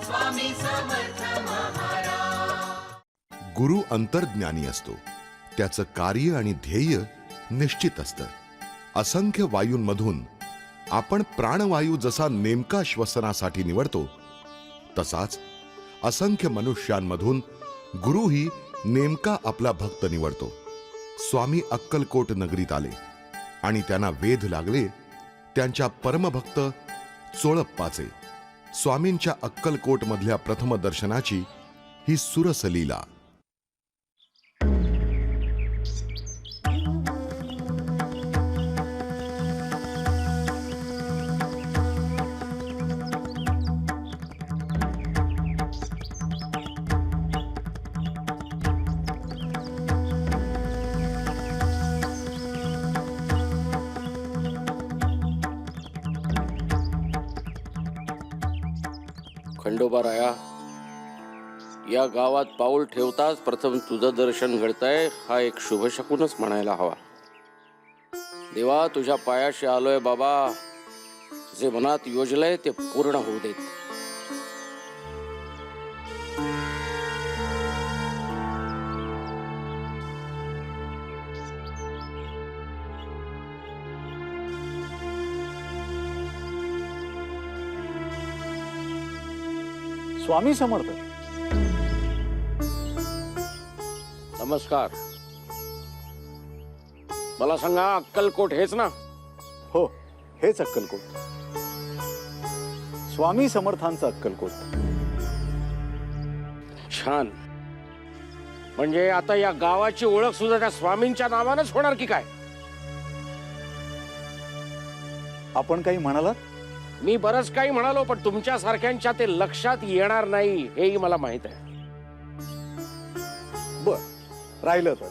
स्वामी समर्थ महाराज। गुरु अंतर्ज्ञानी असतो, त्याचं कार्य आणि ध्येय निश्चित असतं। असंख्य वायूंमधून आपण प्राणवायू जसा नेमका श्वसनासाठी निवडतो, तसाच असंख्य मनुष्यांमधून गुरुही नेमका आपला भक्त निवडतो। स्वामी अक्कलकोट नगरीत आले आणि त्यांना वेध लागले त्यांच्या परमभक्त चोळप्पाचे। स्वामींच्या अक्कलकोट मधल्या प्रथम दर्शनाची ही सुरसलीला। खंडोबाराया, या गावात पाऊल ठेवताच प्रथम तुझं दर्शन घडतंय हा एक शुभशकुनच म्हणायला हवा। देवा, तुझ्या पायाशी आलोय बाबा, जे मनात योजलंय ते पूर्ण होऊ देत। स्वामी समर्थ। नमस्कार। मला सांगा, अक्कलकोट हेच ना? हो, हेच अक्कलकोट, स्वामी समर्थांचं अक्कलकोट। छान। म्हणजे आता या गावाची ओळख सुद्धा त्या स्वामींच्या नावानंच होणार की काय? आपण काही म्हणालात? मी बरंच काही म्हणालो, पण तुमच्या सारख्यांच्या ते लक्षात येणार नाही हेही मला माहित आहे। बर, राहिलं तर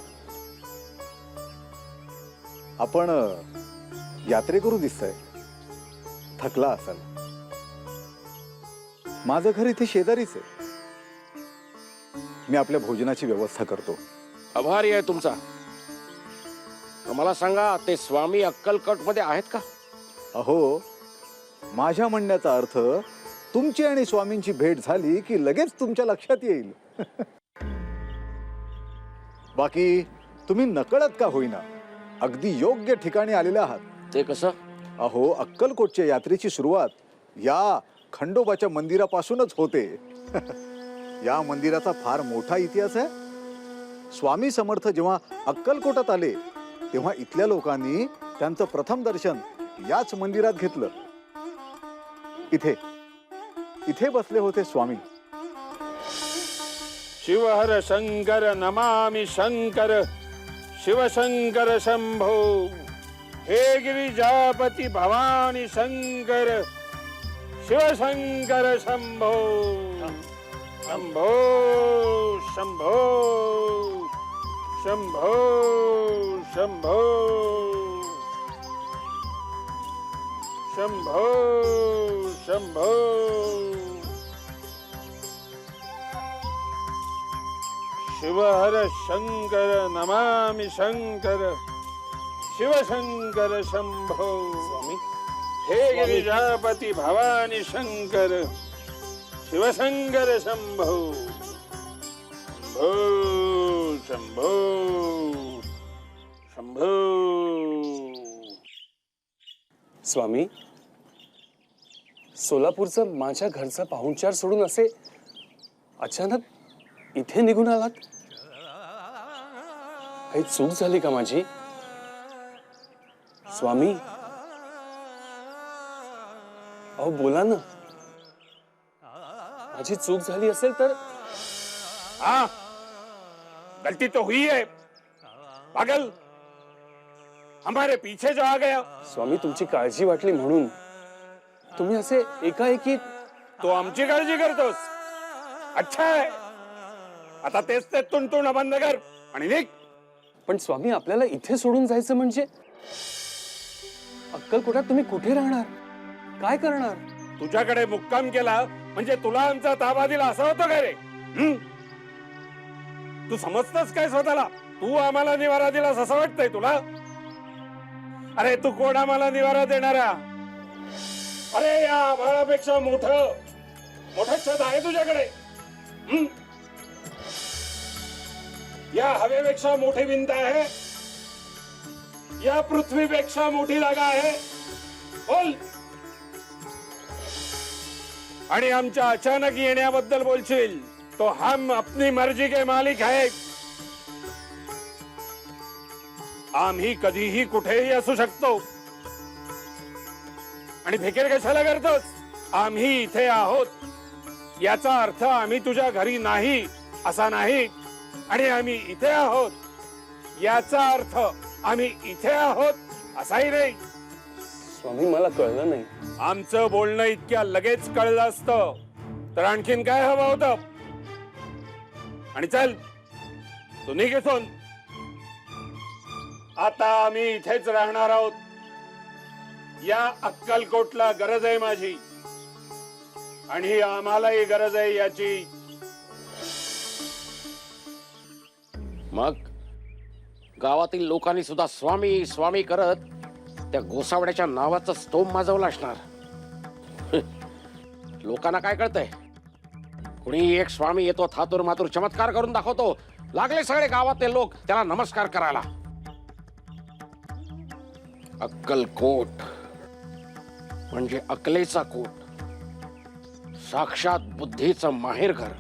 आपण यात्रेकरू दिसतंय, थकला असाल। माझं घर इथे शेजारीच आहे, मी आपल्या भोजनाची व्यवस्था करतो। आभारी आहे तुमचा। मला सांगा, ते स्वामी अक्कलकोट मध्ये आहेत का? अहो, माझ्या म्हणण्याचा अर्थ, तुमची आणि स्वामींची भेट झाली की लगेच तुमच्या लक्षात येईल। बाकी तुम्ही नकळत का होईना अगदी योग्य ठिकाणी आलेले आहात। ते कसं? अहो, अक्कलकोटच्या यात्रेची सुरुवात या खंडोबाच्या मंदिरापासूनच होते। या मंदिराचा फार मोठा इतिहास आहे। स्वामी समर्थ जेव्हा अक्कलकोटात आले तेव्हा इथल्या लोकांनी त्यांचं प्रथम दर्शन याच मंदिरात घेतलं। इथे इथे बसले होते स्वामी। शिवहर शंकर नमामि शंकर, शिवशंकर शंभो। हे गिरिजापति भवानी शंकर, शिवशंकर शंभो। शंभो शंभो शंभो शंभो शंभो शंभो। शिवहर शंकर नमामि शंकर, शिवशंकर शंभो। स्वामी, हे गिरिजापति भवानी शंकर, शिवशंकर शंभो। शंभो शंभो शंभो। स्वामी, सोलापूरचं माझ्या घरचा पाहुणचार सोडून असे अचानक इथे निघून आलात? काही चूक झाली का माझी? स्वामी, अहो बोला ना। माझी चूक झाली असेल तर? हाँ, गलती तो हुई है पागल, हमारे पीछे जो आ गया। स्वामी, तुमची काळजी वाटली म्हणून तुम्ही असे एकाएकी। तो आमची काळजी करतोस? अच्छा आहे, आता तेच ते तुणतुण बंद कर आणि निघ। पण स्वामी, आपल्याला इथे सोडून जायचं म्हणजे? अक्कलकोटात तुम्ही कुठे राहणार, काय करणार? तुझ्याकडे मुक्काम केला म्हणजे तुला आमचा ताबा दिला असं होतं काय रे? तू समजतस काय स्वतःला? तू आम्हाला निवारा दिलास असं वाटतंय तुला? अरे तू कोण आम्हाला निवारा देणारा? अरे या आभाळापेक्षा मोठं मोठं छत आहे तुझ्याकडे? हं? या हवेपेक्षा मोठी भिंत आहे? या पृथ्वीपेक्षा मोठी जागा आहे? बोल. आणि आमच्या अचानक येण्याबद्दल बोलशील तो हम अपनी मर्जी के मालिक है. आम्ही कधीही कुठेही असू शकतो. आणि फिकीर कशाला करतोस? आम्ही इथे आहोत याचा अर्थ आम्ही तुझ्या घरी नाही असा नाही. आणि आम्ही इथे आहोत याचा अर्थ आम्ही इथे आहोत असाही नाही. स्वामी मला कळलं नाही. आमचं बोलणं इतक्या लगेच कळलं असतं तर आणखीन काय हवं होतं? आणि चल तू निघ इथून. आता आम्ही इथेच राहणार आहोत. या अक्कलकोटला गरज आहे माझी आणि आम्हालाही गरज आहे याची. मग गावातील लोकांनी सुद्धा स्वामी स्वामी करत त्या गोसावड्याच्या नावाचं स्तोम माजवलं असणार. लोकांना काय कळतंय? कुणी एक स्वामी येतो, थातूर मातूर चमत्कार करून दाखवतो. लागले सगळे गावातले लोक त्याला नमस्कार करायला. अक्कलकोट म्हणजे अकलेचा कोट, साक्षात बुद्धीचं माहेरघर.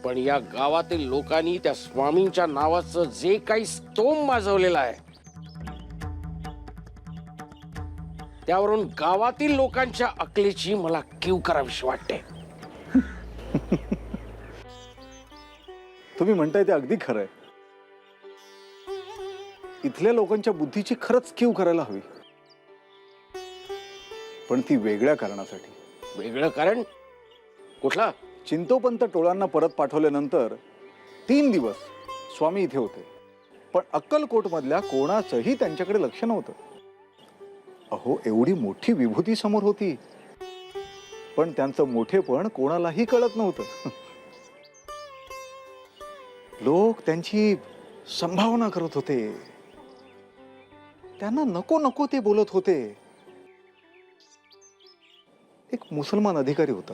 पण या गावातील लोकांनी त्या स्वामींच्या नावाचं जे काही स्तोम माजवलेलं आहे त्यावरून गावातील लोकांच्या अकलेची मला कीव करावीशी वाटते. तुम्ही म्हणताय ते अगदी खरंय. इथल्या लोकांच्या बुद्धीची खरंच कीव करायला हवी, पण ती वेगळ्या कारणासाठी. वेगळं कारण कुठलं? चिंतोपंत टोळांना परत पाठवल्यानंतर 3 दिवस स्वामी इथे होते, पण अक्कलकोट मधल्या कोणाचंही त्यांच्याकडे लक्ष नव्हतं. अहो, एवढी मोठी विभूती समोर होती, पण त्यांचं मोठेपण कोणालाही कळत नव्हतं. लोक त्यांची संभावना करत होते, त्यांना नको नको ते बोलत होते. एक मुसलमान अधिकारी होता.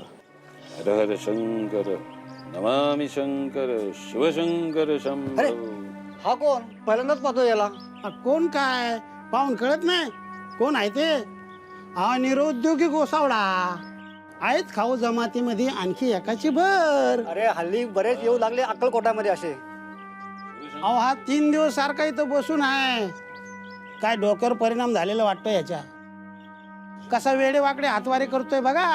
हर हर शंकर नमामि शंकर शिवशंकर शंभो. अरे हा कोण? पहिल्यांदाच पाहतो याला. कोण काय पाहून कळत नाही कोण आहे ते? हा निरुद्योगी गोसावडा आहेत. खाऊ जमातीमध्ये आणखी एकाची भर. अरे हल्ली बरेच येऊ लागले अक्कलकोटामध्ये असे. अहो हा 3 दिवस सारखा इथं बसून आहे. काय डोक्यावर परिणाम झालेला वाटतो याच्या. कसा वेडे वाकडे हातवारे करतोय बघा.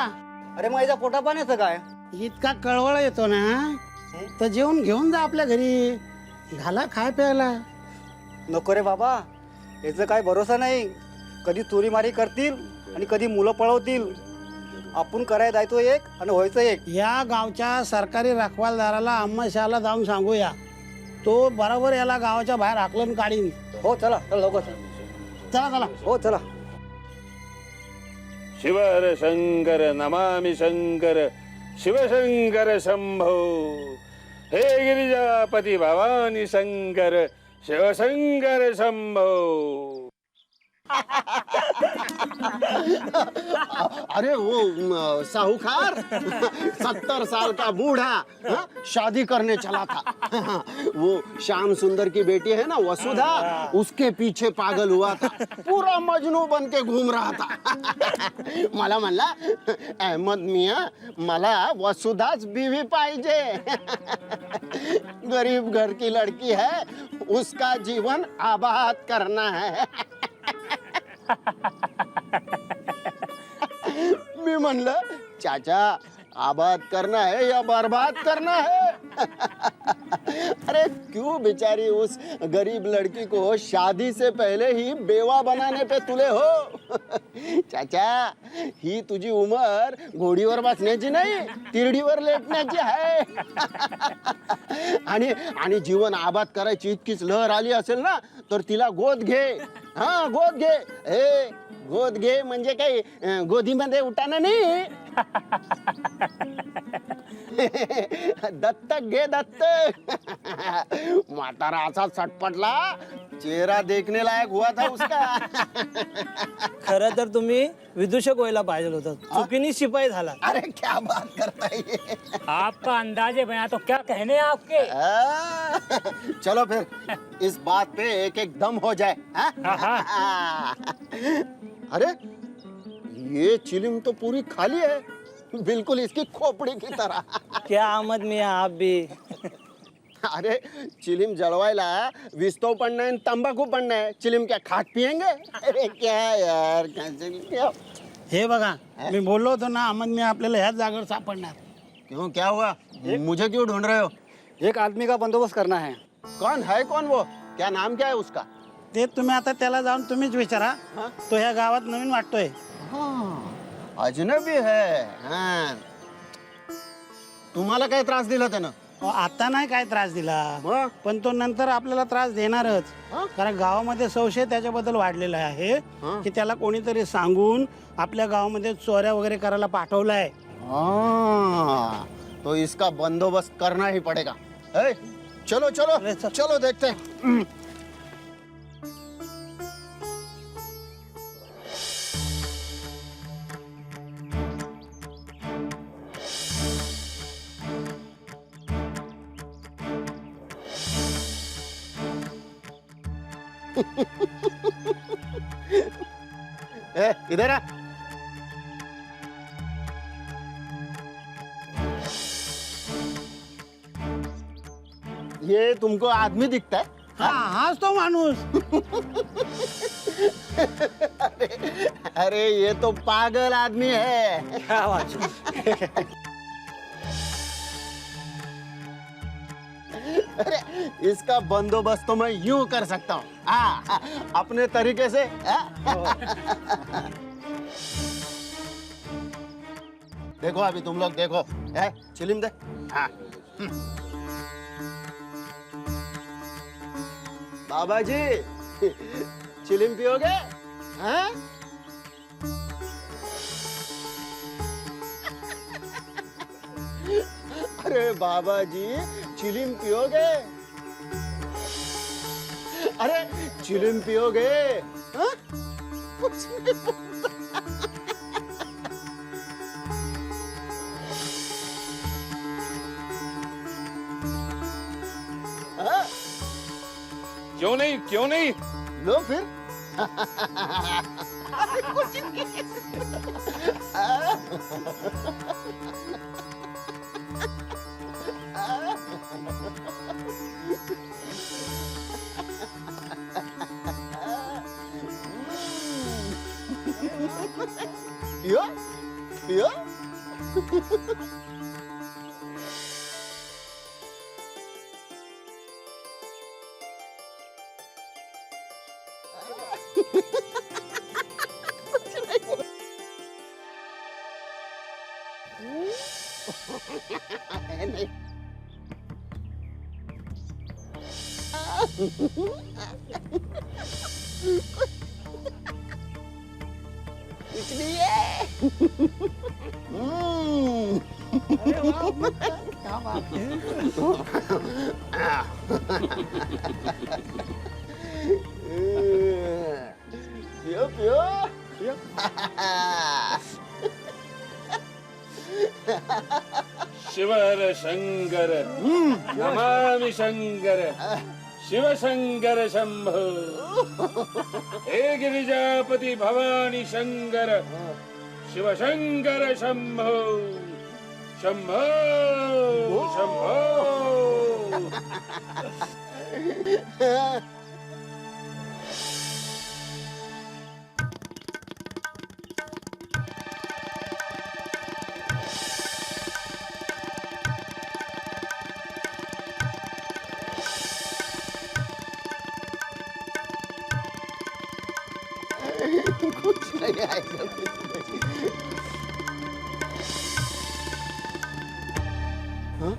अरे मग याच्या पोटा पाण्याचं काय? इतका कळवळ येतो ना तर जेवण घेऊन जा आपल्या घरी, घाला खाय प्यायला. नको रे बाबा, याचं काय भरोसा नाही. कधी चोरीमारी करतील आणि कधी मुलं पळवतील. आपण करायला जायचो एक आणि व्हायचं एक. या गावच्या सरकारी रखवालदाराला अम्माशाला जाऊन सांगूया, तो बरोबर याला गावाच्या बाहेर हाकलून काढीन. हो चला चला लवकर. चला चला. हो चला. शिव हर शंकर नमामि शंकर शिवशंकर शंभो. हे गिरिजापती भवानी शंकर शिवशंकर शंभो. अरे वो साहूकार 70 साल का बूढ़ा, हाँ, शादी करने चला था. वो श्याम सुंदर की बेटी है ना वसुधा, उसके पीछे पागल हुआ था. पूरा मजनू बन के घूम रहा था. मला म्हणला, अहमद मियाँ मला वसुधाच बीवी पाहिजे. गरीब घर की लड़की है, उसका जीवन आबाद करना है. मी म्हणलं, चाचा आबाद करना है या बर्बाद करना है? अरे क्यों बेचारी उस गरीब लड़की को शादी से पहले ही बेवा बनाने पे तुले हो? चाचा, ही तुझी उमर घोडीवर बसण्याची नाही, तिरडीवर लेटण्याची आहे. आणि जीवन आबाद करायची इतकीच लहर आली असेल ना, तर तिला गोद घे. हा, गोद घे. हे गोद घे म्हणजे काही गोदीमध्ये उठाना नाही. दत्तक घे, दत्तक. म्हातारा असा सटपटला, चेहरा देखने लायक हुआ था उसका. खरं तर तुम्ही विदूषक व्हायला पाहिजे होतं, चुकीने शिपाई झाला. अरे क्या बात करता है ये? आपका अंदाजे बयां तो क्या कहने हैं आपके. चलो फिर इस बात पे एक एक दम हो जाए. हाँ? अरे ये चिलिम तो पूरी खाली है, बिल्कुल इसकी खोपड़ी की तरह. क्या अहमद मियाँ आप भी. अरे चिलिम जळवायला विस्तव पण नाही आणि तंबाखू पण नाही. चिलिम क्या खाट पियेंगे? अरे क्या यार, क्या? हे बघा, मी बोललो होतो ना अहमद मियाँ आपल्याला ह्याच जागेवर सापडणार. क्यों, क्या हुआ? मुझे क्यों ढूंढ रहे हो? एक आदमी का बंदोबस्त करना है. कौन है, कौन वो? क्या नाम क्या है उसका? ते तुम्ही आता त्याला जाऊन तुम्हीच विचारा. हाँ? तो ह्या गावात नवीन वाटतोय. हाँ, अजनबी है. हाँ. तुम्हाला काय त्रास दिला त्यानं? अहो, आता नाही काय त्रास दिला, मग? पण तो नंतर आपल्याला त्रास देणारच. हा? कारण गावामध्ये संशय त्याच्याबद्दल वाढलेला आहे की त्याला कोणीतरी सांगून आपल्या गावामध्ये चोऱ्या वगैरे करायला पाठवलाय. हाँ, तो इसका बंदोबस्त करना ही पड़ेगा. ए, चलो चलो अरे, चल. चलो देखते हैं. ए, इधर आ. ये तुमको आदमी दिखता है? हा हाच तो माणूस. अरे ये तो पागल आदमी है. क्या बात. अरे इसका बंदोबस्त तो मैं यूं कर सकता हूँ. हाँ, अपने तरीके से. हाँ? देखो अभी तुम लोग देखो. चिलिम दे. हाँ. बाबा जी, चिलिम पियोगे? हाँ? अरे बाबा जी, चिलिम पियोगे? अरे चिलिम पियोगे? हाँ? कुछ नहीं बोलता. हाँ? क्यों नहीं, क्यों नहीं. लो फिर. पियो पियो. नहीं. कुछ नहीं है. क्या बात है. पियो पियो पियो. शिवर शंकर नमामि शंकर शिव शंकर शंभो. हे गिरिजापति भवानी शंकर शिव शंकर शंभो शंभो शंभो. कुछ नहीं आएगा. हाँ?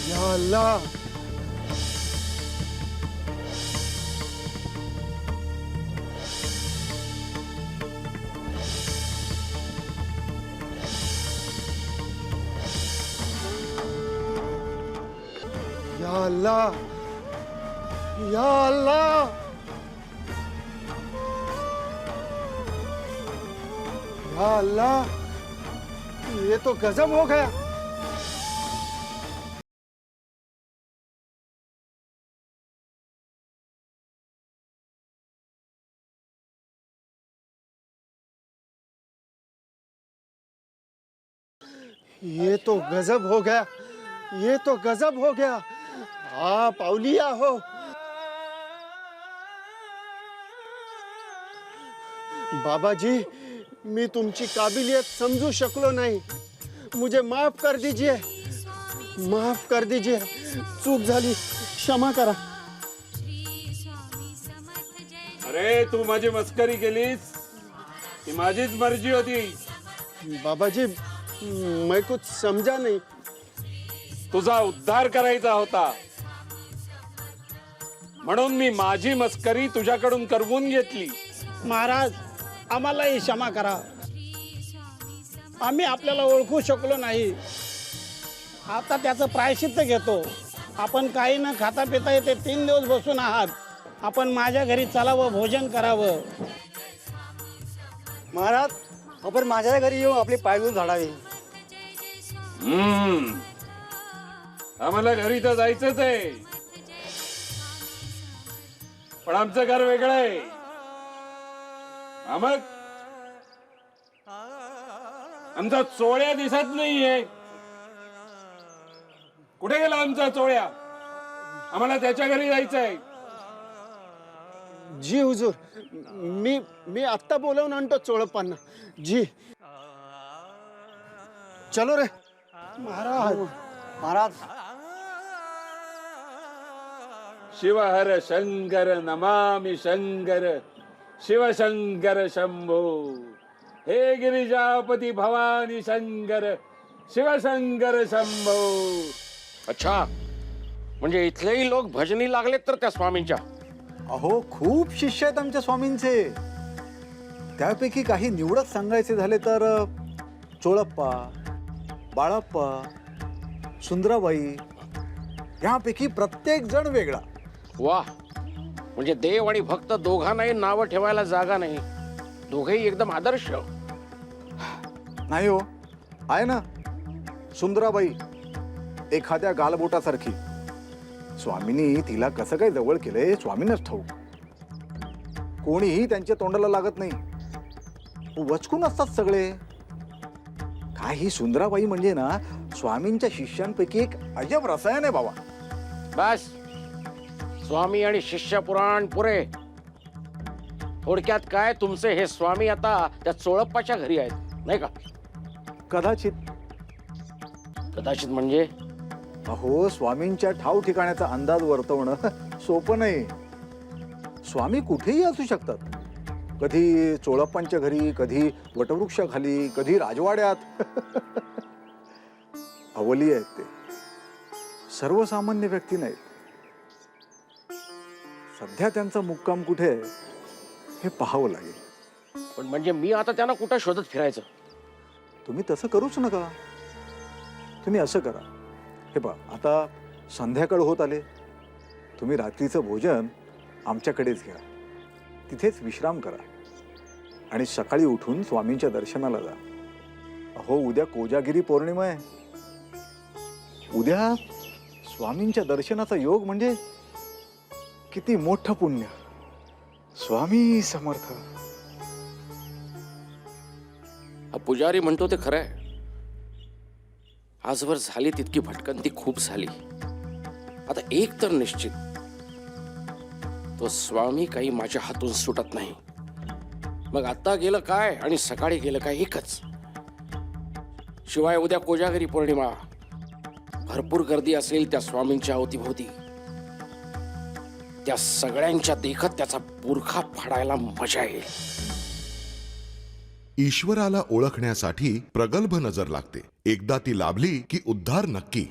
या अल्लाह. या अल्लाह, या अल्लाह, या अल्लाह, ये तो गजब हो गया। ये तो गजब हो गया, ये तो गजब हो गया। आप औलिया हो। बाबा जी, मी तुमची काबिलियत समजू शकलो नाही, मुझे माफ कर दीजिए, माफ कर दीजिए, चूक झाली, क्षमा करा। अरे तू माझी मस्करी केलीस, ती माझीच मर्जी होती। बाबा जी, मैं कुछ समझा नहीं। तुझा उद्धार करायचा होता म्हणून मी माझी मस्करी तुझ्याकडून करवून घेतली। महाराज, आम्हालाही क्षमा करा, आम्ही आपल्याला ओळखू शकलो नाही। आता त्याचं प्रायश्चित्त घेतो। आपण काही न खाता पिता येते 3 दिवस बसून आहात, आपण माझ्या घरी चलावं, भोजन करावं। महाराज, आपण माझ्या घरी येऊन आपले पाय धुवून झाडावे। आम्हाला घरी तर जायचंच आहे, पण आमचं घर वेगळं आहे। मग आमचा चोळ्या दिसत नाहीये, कुठे गेला आमचा चोळ्या? आम्हाला त्याच्या घरी जायचंय। जी हुजूर, मी आत्ता बोलवून आणतो चोळप्पांना। जी, चलो रे महाराज। महाराज, शिवहर शंकर नमामि शंकर, शिवशंकर शंभो, हे गिरिजापती भवानी शंकर, शिवशंकर शंभो। अच्छा, म्हणजे इथलेही लोक भजनी लागलेत तर त्या स्वामींच्या? अहो, खूप शिष्य आहेत आमच्या स्वामींचे। त्यापैकी काही निवडक सांगायचे झाले तर चोळप्पा, बाळप्पा, सुंदराबाई, यापैकी प्रत्येक जण वेगळा। वाह, म्हणजे देव आणि भक्त दोघांनाही नावं ठेवायला जागा नाही, दोघेही एकदम आदर्श। नाही हो, आहे ना सुंदराबाई, एखाद्या गालबोटासारखी। स्वामींनी तिला कसं काय जवळ केलंय स्वामींनाच ठाऊक। कोणीही त्यांच्या तोंडाला लागत नाही, वचकून असतात सगळे। काही सुंदराबाई म्हणजे ना स्वामींच्या शिष्यांपैकी एक अजब रसायन आहे बाबा। बस, स्वामी आणि शिष्य पुराण पुरे। थोडक्यात काय, तुमचे हे स्वामी आता त्या चोळप्पाच्या घरी आहेत, नाही का? कदाचित। कदाचित म्हणजे? अहो, स्वामींच्या ठाव ठिकाण्याचा अंदाज वर्तवणं सोपं नाही। स्वामी कुठेही असू शकतात, कधी चोळप्पांच्या घरी, कधी वटवृक्षाखाली, कधी राजवाड्यात। अवली आहेत ते, सर्वसामान्य व्यक्ती नाहीत। सध्या त्यांचा मुक्काम कुठे आहे हे पाहावं लागेल। पण म्हणजे मी आता त्यांना कुठं शोधत फिरायचं? तुम्ही तसं करूच नका। तुम्ही असं करा, हे पहा, आता संध्याकाळ होत आले, तुम्ही रात्रीचं भोजन आमच्याकडेच घ्या, तिथेच विश्राम करा आणि सकाळी उठून स्वामींच्या दर्शनाला जा। अहो, उद्या कोजागिरी पौर्णिमा आहे। उद्या स्वामींच्या दर्शनाचा योग म्हणजे किती मोठं पुण्य। स्वामी समर्थ। हा पुजारी म्हणतो ते खरं आहे, आजवर झाली तितकी भटकंती खूप झाली। आता एक तर निश्चित, तो स्वामी काही माझ्या हातून सुटत नाही। मग आता गेलं काय आणि सकाळी गेलं काय एकच। शिवाय उद्या कोजागिरी पौर्णिमा, भरपूर गर्दी असेल त्या स्वामींच्या अवतीभोवती। त्या सगळ्यांच्या देखत त्याचा बुरखा फाडायला मजा येईल। ईश्वराला ओळखण्यासाठी प्रगल्भ नजर लागते, एकदा ती लाभली की उद्धार नक्की।